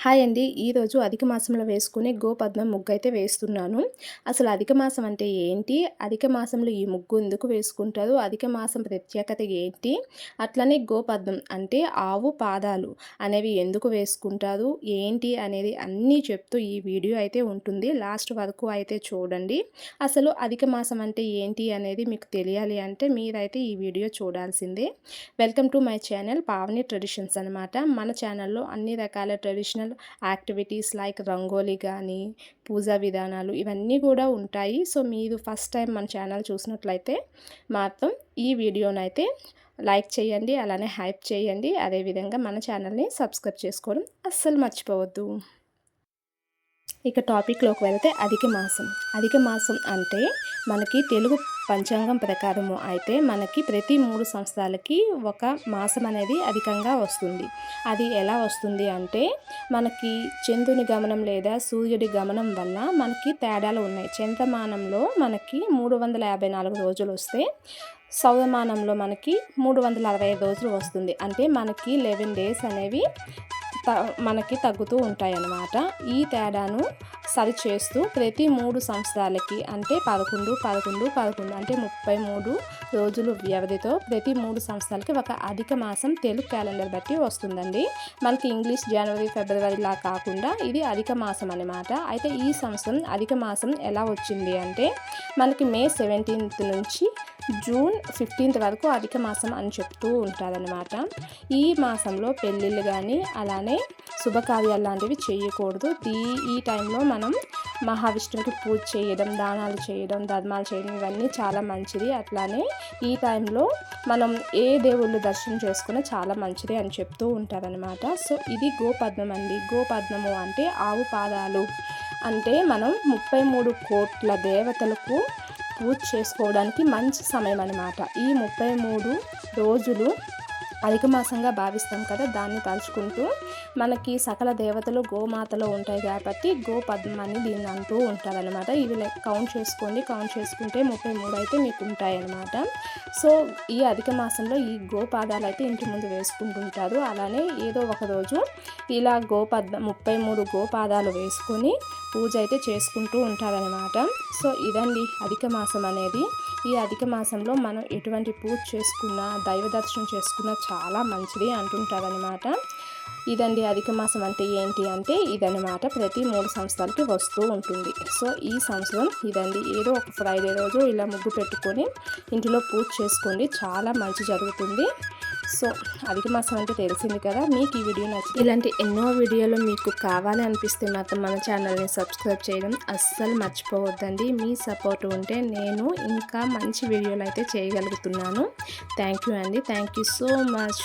Hi అండి. ఈరోజు అధిక మాసంలో వేసుకునే గోపద్మం ముగ్గు అయితే వేస్తున్నాను. అసలు అధిక మాసం అంటే ఏంటి? అధిక మాసంలో ఈ ముగ్గు ఎందుకు వేసుకుంటారు? అధిక మాసం ప్రత్యేకత ఏంటి? అట్లనే గోపద్మం అంటే ఆవు పాదాలు అనేవి ఎందుకు వేసుకుంటారు? ఏంటి అనేది అన్నీ చెప్తూ ఈ వీడియో అయితే ఉంటుంది. లాస్ట్ వరకు అయితే చూడండి. అసలు అధిక మాసం అంటే ఏంటి అనేది మీకు తెలియాలి అంటే మీరైతే ఈ వీడియో చూడాల్సిందే. Welcome to my channel Pavani traditions అనమాట. మన ఛానల్లో అన్ని రకాల ట్రెడిషనల్ యాక్టివిటీస్ లైక్ రంగోలీ కానీ పూజా విధానాలు ఇవన్నీ కూడా ఉంటాయి. సో మీరు ఫస్ట్ టైం మన ఛానల్ చూసినట్లయితే మాత్రం ఈ వీడియోనైతే లైక్ చేయండి, అలానే హైప్ చేయండి. అదేవిధంగా మన ఛానల్ని సబ్స్క్రైబ్ చేసుకోవడం అస్సలు మర్చిపోవద్దు. ఇక టాపిక్లోకి వెళ్తే అధిక మాసం అంటే మనకి తెలుగు పంచాంగం ప్రకారము అయితే మనకి ప్రతి 3 సంవత్సరాలకి ఒక మాసం అనేది అధికంగా వస్తుంది. అది ఎలా వస్తుంది అంటే మనకి చంద్రుని గమనం లేదా సూర్యుడి గమనం వల్ల మనకి తేడాలు ఉన్నాయి. చంద్రమానంలో మనకి 354 రోజులు వస్తే సౌరమానంలో మనకి 365 రోజులు వస్తుంది. అంటే మనకి 11 డేస్ అనేవి మనకి తగ్గుతూ ఉంటాయన్నమాట. ఈ తేడాను సరి చేస్తూ ప్రతి 3 సంవత్సరాలకి అంటే 11 అంటే 33 రోజులు వ్యవధితో ప్రతి 3 సంవత్సరాలకి ఒక అధిక మాసం తెలుగు క్యాలెండర్ బట్టి వస్తుందండి. మనకి ఇంగ్లీష్ జనవరి ఫిబ్రవరిలా కాకుండా ఇది అధిక మాసం అన్నమాట. అయితే ఈ సంవత్సరం అధిక మాసం ఎలా వచ్చింది అంటే మనకి మే 17 నుంచి జూన్ 15 వరకు అధిక మాసం అని చెప్తూ ఉంటారనమాట. ఈ మాసంలో పెళ్ళిళ్ళు కానీ అలానే శుభకార్యాలు లాంటివి చేయకూడదు. ఈ టైంలో మనం మహావిష్ణువుకి పూజ చేయడం, దానాలు చేయడం, ధర్మాలు చేయడం ఇవన్నీ చాలా మంచిది. అట్లానే ఈ టైంలో మనం ఏ దేవుళ్ళు దర్శనం చేసుకున్నా చాలా మంచిది అని చెప్తూ ఉంటారనమాట. సో ఇది గోపద్మం అండి. గోపద్మము అంటే ఆవు పాదాలు. అంటే మనం 33 కోట్ల దేవతలకు పూజ చేసుకోవడానికి మంచి సమయం అన్నమాట. ఈ 33 రోజులు అధిక మాసంగా భావిస్తాం కదా, దాన్ని తలుచుకుంటూ మనకి సకల దేవతలు గోమాతలో ఉంటాయి కాబట్టి గోపద్మం అని దీన్ని అంటూ ఉంటారనమాట. ఇవి కౌంట్ చేసుకుంటే 33 అయితే మీకు ఉంటాయన్నమాట. సో ఈ అధిక మాసంలో ఈ గోపాదాలు అయితే ఇంటి ముందు వేసుకుంటుంటారు. అలానే ఏదో ఒక రోజు ఇలా 33 గోపాదాలు వేసుకొని పూజ అయితే చేసుకుంటూ ఉంటారనమాట. సో ఇదండి అధిక మాసం అనేది. ఈ అధిక మాసంలో మనం ఎటువంటి పూజ చేసుకున్నా, దైవ దర్శనం చేసుకున్నా చాలా మంచిది అంటుంటారనమాట. ఇదండి అధిక మాసం అంటే ఏంటి అంటే ఇదనమాట. ప్రతి 3 సంవత్సరాలకి వస్తూ ఉంటుంది. సో ఈ సంవత్సరం ఇదండి. ఏదో ఒక ఫ్రైడే రోజు ఇలా ముగ్గు పెట్టుకొని ఇంటిలో పూజ చేసుకోండి, చాలా మంచి జరుగుతుంది. సో అధిక మాసం అంటే తెలిసింది కదా. మీకు ఈ వీడియో నచ్చింది, ఇలాంటి ఎన్నో వీడియోలు మీకు కావాలి అనిపిస్తే మాత్రం మన ఛానల్ని సబ్స్క్రైబ్ చేయడం అస్సలు మర్చిపోవద్దండి. మీ సపోర్ట్ ఉంటే నేను ఇంకా మంచి వీడియోలు అయితే చేయగలుగుతున్నాను. థ్యాంక్ యూ అండి. Thank you so much.